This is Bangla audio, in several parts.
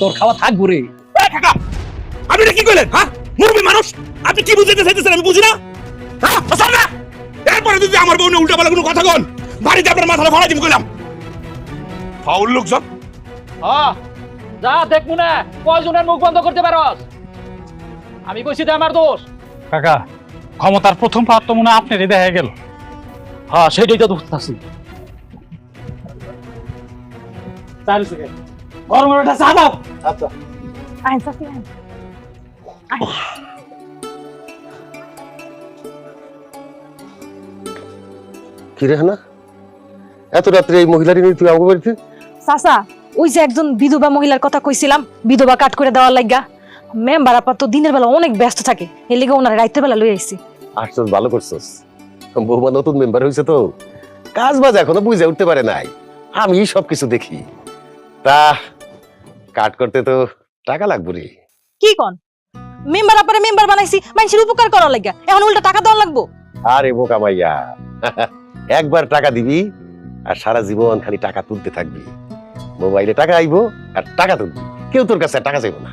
তোর খাওয়া থাকবো রে। কাকা আপনি কি কইলেন? হ্যাঁ মুরবি মানুষ আপনি কি বুঝাইতে চাইতেছেন আমি বুঝি না। হ্যাঁ আসল না এরপরে যদি আমার বউ উল্টা পাল্টা কোনো কথা কন বাড়িতে আপনার মাথাটা ফাড়াই দিব কইলাম। ফাউল লোকজন। হ্যাঁ যা দেখবো না কয়জনের মুখ বন্ধ করতে পারস। আমি কইছি তো আমার দোষ। কাকা ক্ষমতার প্রথম পাওয়ার তো মনে হয় আপনারই দেখা গেল। হ্যাঁ সেটাই তো বুঝতেছি। গরম একটা চা দাও। আচ্ছা আইন সাথে আইন। কি রে না এত রাত্রে এই মহিলারই নিয়ে তুই আমাকে বাড়িতে? চাচা ওই যে একজন বিধবা মহিলার কথা কইছিলাম বিধবা কাট করে দেওয়ার লাগা মেম্বার আপা তো দিনের বেলা অনেক ব্যস্ত থাকে এর লিগে ওনার রাতের বেলা লই আইছি। আসছস ভালো করছস, বৌমা নতুন মেম্বার হয়েছে তো কাজ বাজ এখনো বুঝে উঠতে পারে নাই, আমি সবকিছু দেখি। তা কাট করতে তো টাকা লাগবে রে। কি কোন মেম্বার আপারে মেম্বার বানাইছি মানুষের উপকার করার লাগা এখন উল্টা টাকা দেওয়া লাগবো? আরে বোকা মাইয়া একবার টাকা দিবি আর সারা জীবন খালি টাকা তুলতে থাকবি। মোবাইলে টাকা আইবো আর টাকা তুলবি, কেউ তোর কাছে আর টাকা চাইবো না।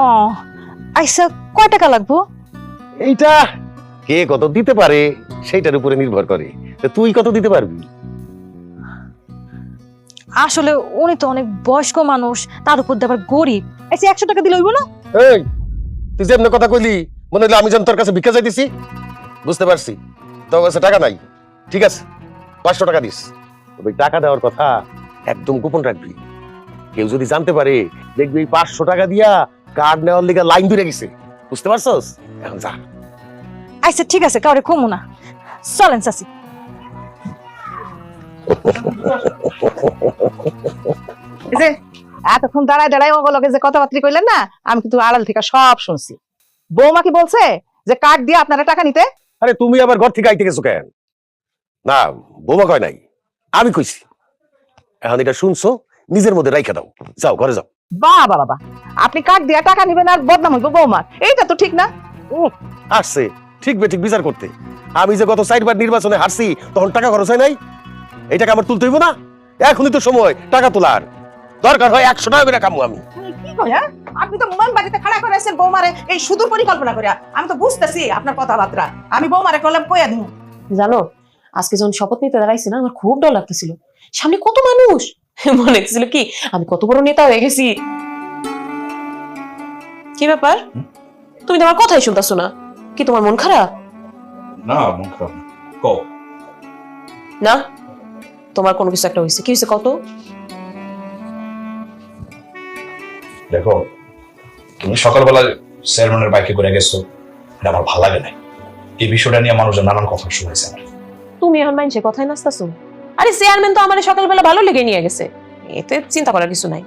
ও আইসা কয় টাকা লাগবো? এইটা কে কত দিতে পারে সেইটার উপরে নির্ভর করে, তা তুই কত দিতে পারবি? আসলে উনি তো অনেক বয়স্ক মানুষ তার উপর দিয়ে আবার গরিব, আচ্ছা 100 টাকা দিলে হইব না? এই তুই যে এমনি কথা কইলি মনে হলো আমি যেন তোর কাছে ভিক্ষা চাইতেছি। বুঝতে পারছি তোর কাছে টাকা নাই, ঠিক আছে 500 টাকা দিস। তবে টাকা দেওয়ার কথা একদম গোপন রাখবি, কেউ যদি জানতে পারে দেখবি 500 টাকা দিয়া কার্ড নেওয়ার লিগে লাইন ধরে গেছে। বুঝতে পারছস? এখন যা। আচ্ছা ঠিক আছে কাউরে কমু না, চলেন চাচি। এই যে এতক্ষণ দাঁড়ায় দাঁড়ায় ওগুলোকে যে কথাবার্তা কইলেন না আমি কিন্তু আড়াল থেকে সব শুনছি। বৌমা কি বলছে যে কার্ড দিয়ে আপনারা টাকা নিতে? আরে তুমি আবার ঘর থেকে আইতে গেছো কেন? না বৌমা কয় নাই, আমি কইছি। এখন এটা শুনছো নিজের মধ্যে রাইখা দাও, যাও ঘরে যাও। বাবা বাবা আপনি কার্ড দিয়ে টাকা নিবেন আর বদনাম হইব বৌমার, এইটা তো ঠিক না। আসছে ঠিক বেঠিক বিচার করতে। আমি যে গত 4 বার নির্বাচনে হারছি তখন টাকা খরচ হয় নাই, এই টাকা আমার তুলতে হইব না? এখনই তো সময় টাকা তোলার, দরকার হয় 100 টাকা করে কামু আমি। কি কয় আপনি তো মন বাড়িতে খাড়া করে আছেন বৌমারে এই সুদূর পরিকল্পনা করে। আমি তো বুঝতেছি আপনার কথাবার্তা, আমি বৌমারে কলম কইয়া দিমু। জানো আজকে যখন শপথ নিতে দাঁড়াইছি না আমার খুব ডর লাগতেছিল, সামনে কত মানুষ, মনে হচ্ছিল কি আমি কত বড় নেতা হয়ে গেছি। কি ব্যাপার তুমি তো আমার কথাই শুনতেছো না, কি তোমার মন খারাপ? না মন খারাপ না, কও। না তোমার কোনো কিছু একটা হয়েছে, কি হয়েছে কত? দেখো তুমি সকালবেলা চেয়ারম্যানের বাইকে করে গেছো, এটা আমার ভালো লাগে না। এই বিষয়টা নিয়ে মানুষের নানান কথা শুনেছে আমার। তুমি এখন মানুষের কথাই নাচতেছো? আরে চেয়ারম্যান তো আমার সকালবেলা ভালো লেগে নিয়ে গেছে, এতে চিন্তা করার কিছু নাই।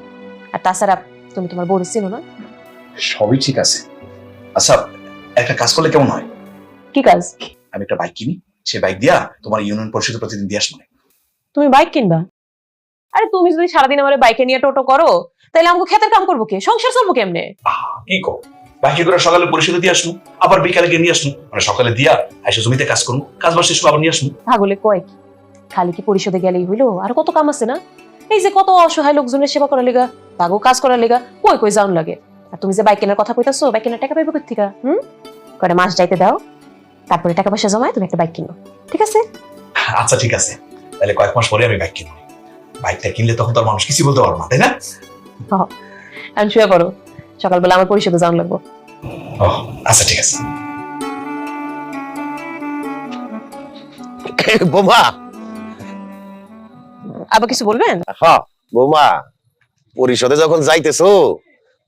আর তাছাড়া তুমি তোমার বউরে চিনো না? সবই ঠিক আছে, আচ্ছা একটা কাজ করলে কেমন হয়? কি কাজ? আমি একটা বাইক কিনি, সেই বাইক দিয়া তোমার ইউনিয়ন পরিষদে প্রতিদিন দিয়ে আসবো। তুমি বাইক কিনবা? আরে তুমি যদি সারাদিন আমার বাইকে নিয়ে টোটো করো তাহলে আমাকে খেতের কাম করবো কে, সংসার চলবো কেমনে? কি কো, বাইকে করে সকালে পরিষদে দিয়ে আসবো, আবার বিকালে গিয়ে নিয়ে আসবো, মানে সকালে দিয়া এসে জমিতে কাজ করবো, কাজ বাস শেষ আবার নিয়ে আসবো। পাগলে কয় কি, খালি কি পরিষদে গেলেই হইলো? আর কত কাম আছে না, এই যে কত অসহায় লোকজনের সেবা করার লেগা, তাগো কাজ করার লেগা কই কই যাওন লাগে। আর তুমি যে বাইক কেনার কথা কইতাছো, বাইক কেনার টাকা পাইবো কোথা? কয়টা মাস যাইতে দাও, তারপরে টাকা পয়সা জমায় তুমি একটা বাইক কিনো, ঠিক আছে? আচ্ছা ঠিক আছে, তাহলে কয়েক মাস পরে আমি বাইক কিনবো। বাইকটা কিনলে তখন তো আর মানুষ কিছু বলতে পারবো না, তাই না? আমি শুয়ে পড়ো, সকালবেলা আমার পরিষদে যাওয়ান লাগবো। আচ্ছা ঠিক আছে। বোমা আবার কিছু বলবেন? হ্যাঁ বোমা, পরিষদে যখন যাইতেছো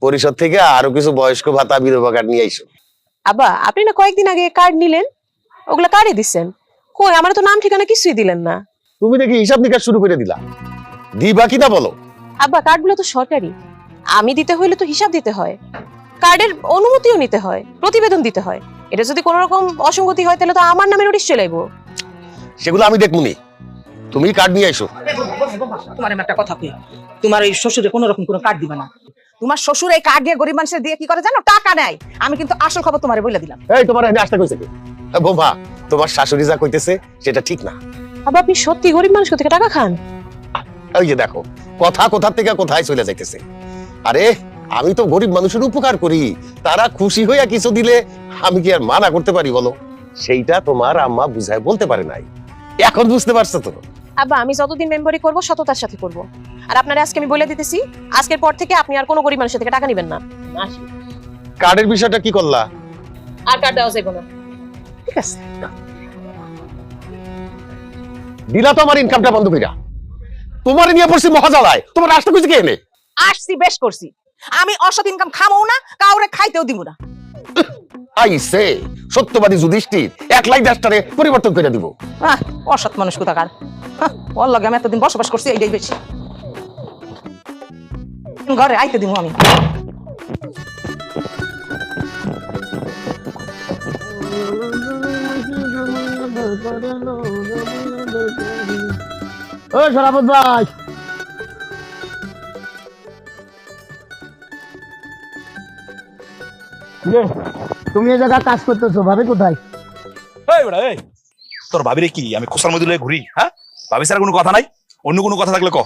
পরিষদ থেকে আরো কিছু বয়স্ক ভাতা বিধবা কার্ড নিয়ে আইসো। আব্বা আপনি না কয়েকদিন আগে কার্ড নিলেন, ওগুলা কার্ডে দিচ্ছেন কই? আমার তো নাম ঠিকানা কিছুই দিলেন না। তুমি দেখি হিসাব নিকাশ শুরু করে দিলা, দিবা কিনা বলো? আব্বা কার্ডগুলো তো সরকারি, আমি দিতে হইলে তো হিসাব দিতে হয়, কার্ডের অনুমতিও নিতে হয়, প্রতিবেদন দিতে হয়। এটা যদি কোনো রকম অসঙ্গতি হয় তাহলে তো আমার নামে নোটিশ চলে আইবো। সেগুলো আমি দেখমুনি, তুমি কার্ড নিয়ে আইসো। তোমার একটা কথা কই, তোমার এই শ্বশুরে কোনো রকম কোনো কার্ড দিবা না। তোমার শ্বশুর এই কার্ড দিয়ে গরিব মানুষের দিয়ে কি করে জানো? টাকা নেয়। আমি কিন্তু আসল খবর তোমারে বলে দিলাম। এই তোমার এখানে আসতে কইছে কি? বোমা তোমার শাশুড়ি যা কইতেছে সেটা ঠিক না। আব্বা আপনি সত্যি গরিব মানুষ থেকে টাকা খান? ওই যে দেখো কথা কোথা থেকে কোথায় চলে যাইতেছে। আরে আমি তো গরিব মানুষের উপকার করি, তারা খুশি হইয়া কিছু দিলে আমি কি আর মানা করতে পারি বলো? সেইটা তোমার আম্মা বুঝায় বলতে পারে নাই, এখন বুঝতে পারছো তো? আব্বা আমি যতদিন মেম্বারি করব সততার সাথে করব। আর আপনারা আজকে আমি বলে দিতেছি, আজকের পর থেকে আপনি আর কোনো গরিব মানুষের থেকে টাকা নেবেন না। আসি। কার্ডের বিষয়টা কি করলা? আর কার্ড দেওয়া যাবে না। ঠিক আছে, দিলা তো আমার ইনকামটা বন্ধ কইরা, তোমার নিয়ে পড়ছি মহাজালায়, তোমার রাস্তা খুঁজে কে এনে? আসছি বেশ করছি, আমি অসৎ ইনকাম খামও না, কাউরে খাইতেও দিব না। আইসে সত্যবাদী যুধিষ্ঠির 1 লাখ দেশটারে পরিবর্তন করে দিব। অসৎ মানুষ কোথাকার, ওর লগে আমি এতদিন বসবাস করছি, এইটাই বেশি। ঘরে আইতে দিব আমি। ও সরাবত ভাই, তুমি এ জায়গা কাজ করতেছো, ভাবি কোথায়? এই বেটা, এই তোর ভাবিরে কি আমি খোসার মধ্যে লয়ে ঘুরি? হ্যাঁ, ভাবি স্যার কোনো কথা নাই? অন্য কোনো কথা থাকলে ক।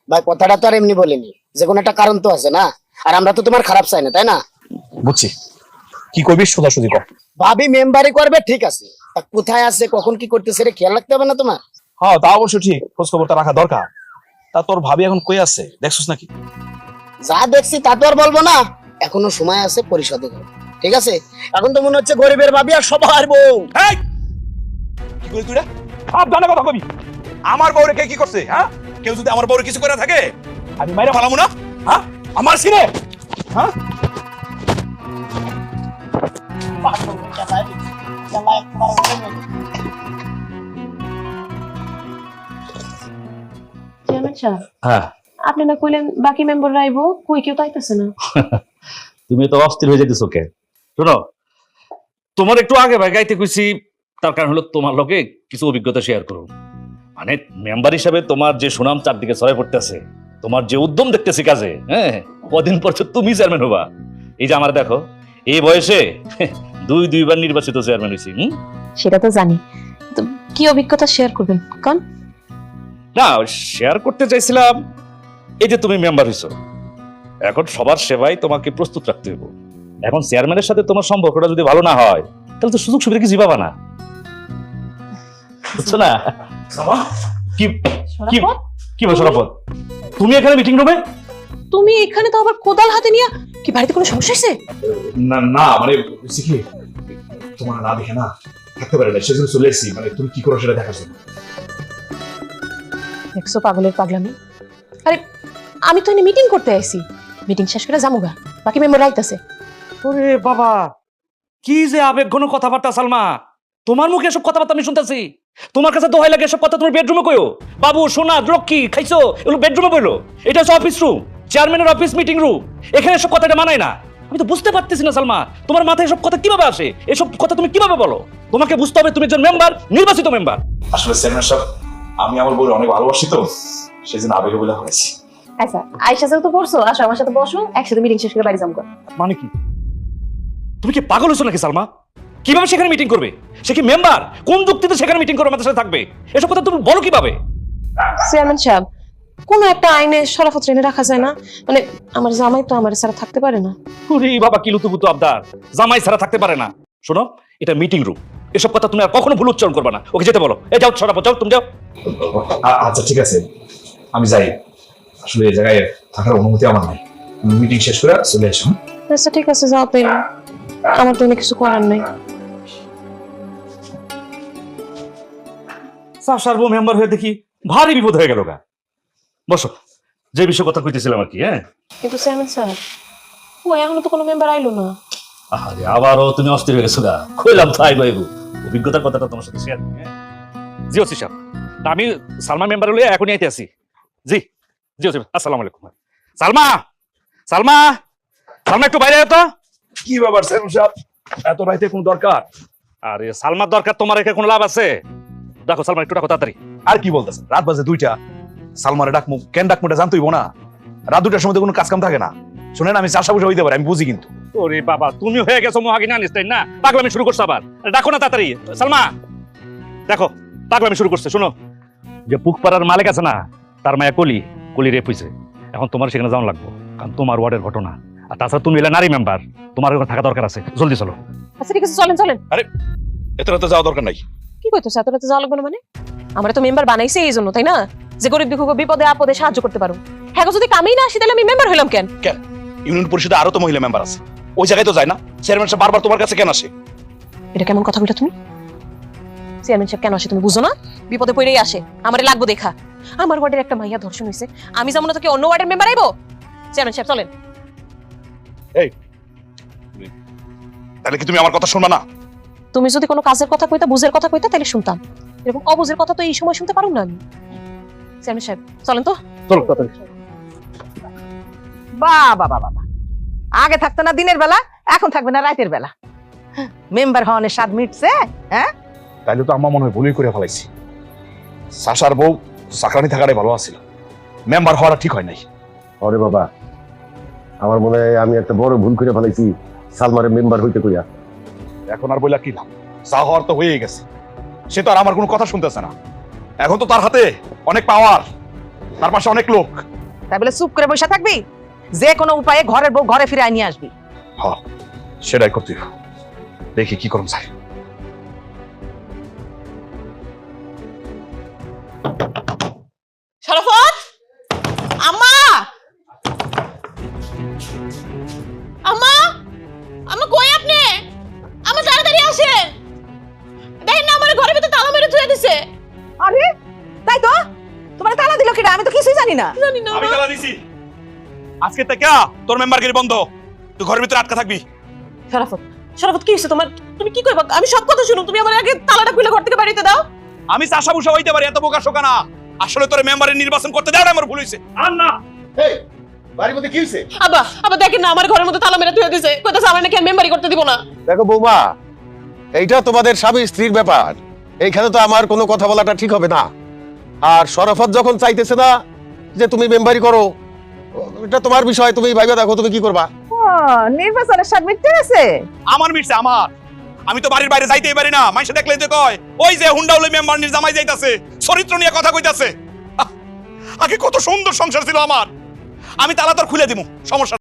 ভাই কথাটা তো আর এমনি বলিনি, যে কোনো একটা কারণ তো আছে না, আর আমরা তো তোমার খারাপ চাই না, তাই না? বুঝছি, কি করবি সোজাসুজি ক। ভাবি মেম্বারি করবে ঠিক আছে, তা কোথায় আছে কখন কি করতেছে রে খেয়াল রাখতে হবে না তোমার? হ্যাঁ তা অবশ্য ঠিক, খোঁজ খবরটা রাখা দরকার। তা তোর ভাবি এখন কই আছে দেখছিস নাকি? যা দেখছি তা তো আর বলবো না, এখনো সময় আছে পরিশোধে যাবে, ঠিক আছে? এখন তো মনে হচ্ছে গরিবের ভাবি আর সবার বউ। এই কি করি তুই রে? সাবধানে কথা কবি। আমার বউরে কে কি করছে? হ্যাঁ, কেউ যদি আমার বউরে কিছু করে থাকে আমি মাইরা ফালামু না? হ্যাঁ, আমার সিনে। হ্যাঁ, চেয়ারম্যান সাহেব, হ্যাঁ, আপনি না কইলেন বাকি মেম্বাররা আইবো, কই কেউ তো আইতাছে না। তুমি তো অস্থির হয়ে যেতেছো কে? শোনো, তোমার একটু আগে ভাই গাইতে কইছি, তার কারণ হলো তোমার লোকে কিছু অভিজ্ঞতা শেয়ার করো। মানে মেম্বার হিসাবে তোমার যে সুনাম চারদিকে ছড়াই পড়তেছে, তোমার যে উদ্যম দেখতেছি কাজে, হ্যাঁ, কদিন পর তো তুমি চেয়ারম্যান হবা। এই যে আমার দেখো, এই বয়সে দুইবার নির্বাচিত চেয়ারম্যান হয়েছি। সেটা তো জানি, তো কি অভিজ্ঞতা শেয়ার করবেন কোন? না, শেয়ার করতে চাইছিলাম এই যে তুমি মেম্বার হইছো, এখন সবার সেবায় তোমাকে প্রস্তুত রাখতে হবে। এখন চেয়ারম্যানের সাথে তোমার সম্পর্কটা যদি ভালো না হয়, তাহলে তো সুযোগ সুবিধা কিছু পাবা না, বুঝছো না? কি কি কি বলছো রাপদ? তুমি এখানে মিটিং রুমে? তুমি এখানে তো আবার কোদাল হাতে নিয়ে, কি বাড়িতে কোনো সমস্যা হয়েছে? না না, মানে কি তোমার না দেখে না থাকতে পারে না, সেজন্য চলে এসেছি। মানে তুমি কি করো সেটা দেখার জন্য। দেখছো পাগলের পাগলামি। আরে আমি তো এনে মিটিং করতে আইছি, মিটিং শেষ করে যামুগা, বাকি মেম্বার আইতাছে। ওরে বাবা, কি যে আবেগঘন কথাবার্তা সালমা! তোমার মুখে এসব কথাবার্তা আমি শুনতেছি। তোমার কাছে দোহাই লাগে এসব কথা তুমি বেডরুমে কইও। বাবু সোনা লক্ষ্মী খাইছো এগুলো বেডরুমে বইলো। এটা হচ্ছে অফিস রুম, চেয়ারম্যানের অফিস মিটিং রুম, এখানে এসব কথাটা মানায় না। আমি তো বুঝতে পারতেছি না সালমা, তোমার মাথায় এসব কথা কিভাবে আসে? এসব কথা তুমি কিভাবে বলো? তোমাকে বুঝতে হবে তুমি একজন মেম্বার, নির্বাচিত মেম্বার। আসলে চেয়ারম্যান সাহেব, আমি আমার বউকে অনেক ভালোবাসি তো, সেজন্য আবেগে বলে হয়েছি। আচ্ছা আয়েশা তো পড়ছো, আসো আমার সাথে বসো, একসাথে মিটিং শেষ করে বাড়ি যামুগা। মানে কি? তুমি কি পাগল হয়েছো নাকি সালমা? কিভাবে সেখানে মিটিং করবে? সে কি মেম্বার? কোন যুক্তিতে সেখানে মিটিং করে আমাদের সাথে থাকবে? এসব কথা তুমি বলো কিভাবে? চেয়ারম্যান সাহেব, কোন একটা আইনে শরাফত এনে রাখা যায় না? মানে আমার জামাই তো আমার ছাড়া থাকতে পারে না। ওরে বাবা, কি লুতুপুতু আবদার! জামাই ছাড়া থাকতে পারে না? শোনো, এটা মিটিং রুম, এসব কথা তুমি আর কখনো ভুল উচ্চারণ করবে না। ওকে যেতে বলো। এই যাও সরাফত, যাও তুমি যাও। আচ্ছা ঠিক আছে, আমি যাই। আসলে এই জায়গায় থাকার অনুমতি আমার নাই, মিটিং শেষ করে চলে এসো। আচ্ছা ঠিক আছে, যাও তাইলে, আমার তো কিছু করার নাই। সার্বো মেম্বার হয়ে দেখি ভারী বিপদ হয়ে গেল গা। বসো, যে বিষয় কথা কইতেছিলাম আর কি। হ্যাঁ, কিন্তু চেয়ারম্যান স্যার, ও এখনো তো কোনো মেম্বার আইলো না। আরে আবারও তুমি অস্থির হয়ে গেছো গা। কইলাম তাই বাইবু, অভিজ্ঞতার কথাটা তোমার সাথে শেয়ার করি। জি ওসি সাহেব, আমি সালমা মেম্বার হলে এখনই আইতে আছি। জি জি ওসি, আসসালামু আলাইকুম। সালমা, সালমা, সালমা একটু বাইরে তো। কি ব্যাপার চেয়ারম্যান সাহেব, এত রাইতে কোনো দরকার? আরে সালমার দরকার, তোমার এখানে কোনো লাভ আছে? দেখো সালমা, একটু ডাকো তাড়াতাড়ি। আর কি বলতেছেন? রাত বাজে 2টা, সালমারে ডাকমু কেন ডাকমু এটা জানতেইব না? রাত 2টার সময় তো কোনো কাজ কাম থাকে না। শুনেন, আমি চাষা বসে হইতে পারি, আমি বুঝি, কিন্তু ওরে বাবা, তুমি হয়ে গেছো মহাগিনা নিস্তাই না? পাগলামি শুরু করছো আবার। ডাকো না তাড়াতাড়ি সালমা। দেখো পাগলামি শুরু করছে। শোনো, যে পুকপাড়ার মালিক আছে না, তার মায়া কলি রেপ হইছে, এখন তোমার সেখানে যাওয়া লাগবে। কারণ তোমার ওয়ার্ডের ঘটনা। আর তাছাড়া তুমি এলে নারী মেম্বার, তোমার ওখানে থাকা দরকার আছে। জলদি চলো। আচ্ছা ঠিক আছে, চলেন চলেন। এত রাতে যাওয়া দরকার নাই। কি কইতেছ এত রাতে যাওয়া লাগবে না মানে? আমরা তো মেম্বার বানাইছে এই জন্য, তাই না? যে গরিব দুঃখ বিপদে আপদে সাহায্য করতে পারো। হ্যাঁ যদি কামেই না আসি তাহলে আমি মেম্বার হইলাম কেন? ইউনিয়ন পরিষদে আরো তো মহিলা মেম্বার আছে, ওই জায়গায় তো যায় না। চেয়ারম্যান সাহেব বারবার তোমার কাছে কেন আসে? এটা কেমন কথা বলছো তুমি? চেয়ারম্যান সাহেব কেন আসে তুমি বুঝো না? বিপদে পড়েই আসে, আমারে লাগবো দেখা। আমার ওয়ার্ডের একটা মাইয়া ধর্ষণ হয়েছে, আমি যেমন তোকে অন্য ওয়ার্ডের মেম্বার আইবো? চেয়ারম্যান সাহেব চলেন। তাহলে কি তুমি আমার কথা শুনবা না? তুমি যদি কোনো কাজের কথা কইতা, বুঝের কথা কইতা, তাহলে শুনতাম। এরকম অবুঝের কথা তো এই সময় শুনতে পারো না আমি। চেয়ারম্যান সাহেব চলেন তো। চলো। বাবা বাবা বাবা, আগে থাকতো না দিনের বেলা, এখন থাকবে না রাতের বেলা। মেম্বার হওয়ার স্বাদ মিটছে? হ্যাঁ, তাইলে তো আমার মনে হয় ভুলই করে ফেলাইছি। সাশার বউ চাকরানি থাকাটাই ভালো আছিল, মেম্বার হওয়াটা ঠিক হয় নাই। আরে বাবা, আমার মনে হয় আমি একটা বড় ভুল করে ফেলাইছি সালমারে মেম্বার হইতে কইয়া। এখন আর বইলা কি লাভ? যা হওয়ার তো হয়েই গেছে। সে তো আর আমার কোনো কথা শুনতেছে না। এখন তো তার হাতে অনেক পাওয়ার, তার পাশে অনেক লোক। তাই বলে চুপ করে বসে থাকবি? যে কোনো উপায়ে ঘরের বউ ঘরে ফিরে নিয়ে আসবি। হ্যাঁ, সেটাই করতে হবে। দেখি কি করুন চাই। শরাফত, আম্মা, আম্মা, আম্মা কই আপনি? আম্মা তাড়াতাড়ি আসেন, দেখেন না আমার ঘরের ভিতরে তালা মেরে থুয়ে দিছে। আরে তাই তো, তোমার তালা দিল কিনা? আমি তো কিছুই জানি না। জানি না আমি তালা দিছি। আজকে থেকে তোর মেম্বারগিরি বন্ধ, তুই ঘরের ভিতরে আটকা থাকবি। শরাফত, শরাফত কি হইছে তোমার? তুমি কি কইবা? আমি সব কথা শুনুম, তুমি আমার আগে তালাটা খুলে ঘর থেকে বাড়িতে দাও। আমি চাষা বুসা হইতে পারি, এত বোকা শোকা না। আসলে তোর মেম্বারের নির্বাচন করতে দেওয়া আমার ভুল হইছে। আর না এই বাড়ির মধ্যে কি হইছে? আব্বা, আব্বা দেখেন না আমার ঘরের মধ্যে তালা মেরে থুয়ে দিছে, কইতাছে আমার নাকি মেম্বারই করতে দিব না। দেখো বৌমা, এইটা তোমাদের স্বামী স্ত্রীর ব্যাপার, এইখানে তো আমার কোনো কথা বলাটা ঠিক হবে না। আর শরাফত যখন চাইতেছে না যে তুমি মেম্বারি করো, এটা তোমার বিষয়, তুমি ভাইবা দেখো তুমি কি করবা। নির্বাচনের স্বাদ মিটতে গেছে? আমার মিটছে আমার। আমি তো বাড়ির বাইরে যাইতেই পারি না, মানুষে দেখলে যে কয় ওই যে হুন্ডাউলি মেম্বার নির জামাই যাইতাছে, চরিত্র নিয়ে কথা কইতাছে। আগে কত সুন্দর সংসার ছিল আমার। আমি তালা তোর খুলে দিব, সমস্যা